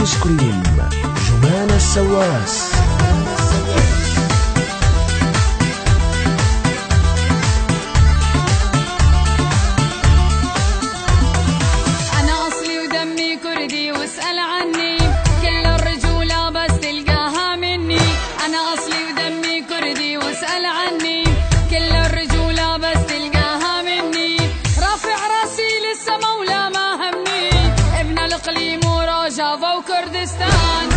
سكريم جمان السواس. أنا أصلي ودمي كردي واسأل عني، كل الرجولة بس تلقاها مني. أنا أصلي ودمي كردي واسأل عني، كل الرجولة بس تلقاها مني. رافع راسي للسما ولا ما همني، ابن الإقليم وروجافا وكردستان.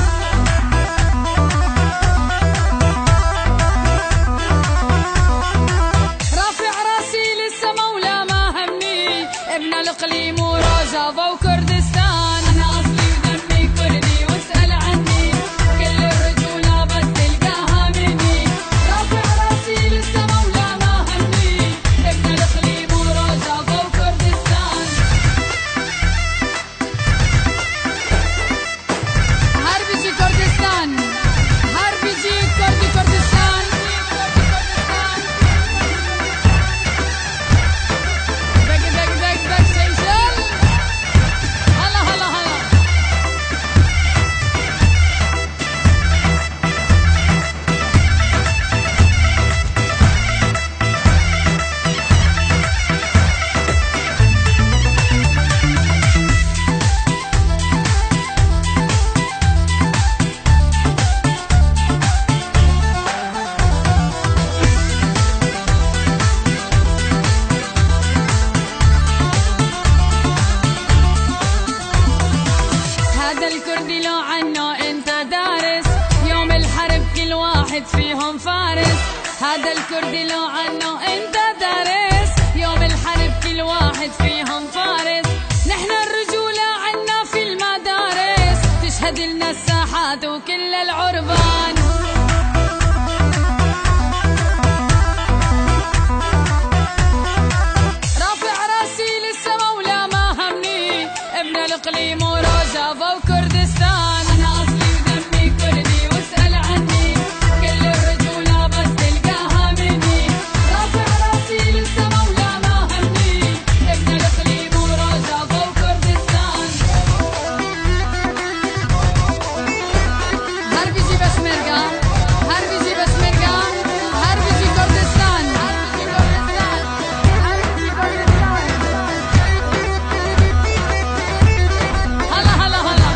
رافع راسي للسما ولا ما همني، ابن الإقليم وروجافا وكردستان. أنا أصلي ودمي كردي واسأل عني، كل الرجولة بس تلقاها مني. رافع راسي للسما ولا ما همني، ابن الإقليم وروجافا وكردستان. هربجي كردستان، هربجي كردستان. دق دق دق دق شلشل، هلا هلا هلا. هذا الكردي لو عنه انت دارس، يوم الحرب كل واحد فيهم فارس. هذا الكردي لو عنه انت دارس، يوم الحرب كل واحد فيهم فارس. نحن الرجولة عنا في المدارس، تشهد لنا الساحات وكل العربان. رافع راسي للسما ولا ما همني، ابن الإقليم وروجافا وكردستان. أنا أصلي ودمي كردي واسأل عني، كل الرجولة بس تلقاها مني. رافع راسي للسما ولا ما همني، ابن الإقليم وروجافا وكردستان. هربجي بشمركة، هربجي بشمركة، هربجي كردستان، هربجي كردستان، هربجي كردستان. هلا هلا هلا.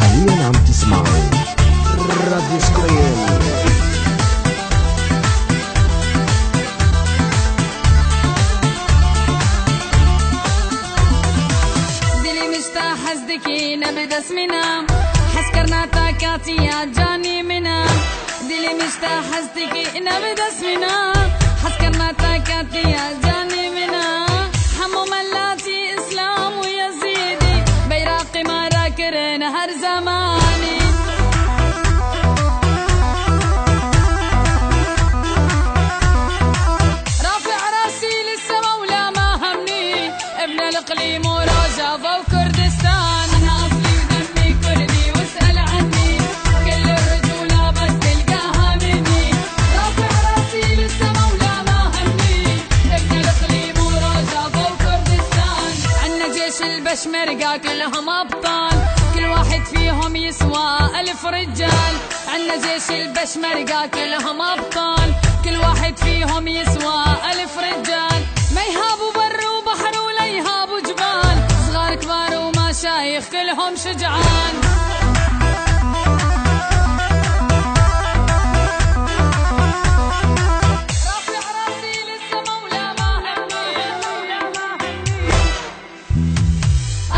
حاليا عم تسمعوا راديو سكريم. دلي مشتاق حسدكي نبدا اسمنا، حسكرنا طاقاتي يا جاني منا. دلي مشتاق حسدكي نبدا اسمنا، حسكرنا طاقاتي يا جاني منا. حمو ملاتي اسلام ويزيدي، بيراقي ما راكر نهر زماني. رافع راسي للسما ولا ما همني، ابن الإقليم وروجافا وكردستان. أنا أصلي ودمي كردي واسأل عني، كل الرجولة بس تلقاها مني. رافع راسي للسما ولا ما همني، ابن الإقليم وروجافا وكردستان. عنا جيش البشمركة كلهم أبطال، كل واحد فيهم يسوى 1000 رجال. عنا جيش البشمركة كلهم أبطال، كل واحد فيهم يسوى 1000 رجال. ما يهابوا بر وبحر ولا يهابوا جبال، صغار كبار ومشايخ كلهم شجعان. رافع راسي للسما ولا ما همني،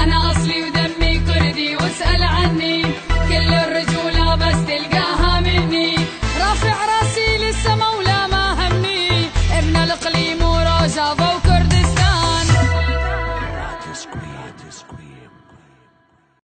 أنا أصلي ودمي كردي واسأل عني، كل الرجولة بس تلقاها مني. رافع راسي للسما ولا ما همني، ابن الإقليم وروجافا وكردستان. راديو سكريم.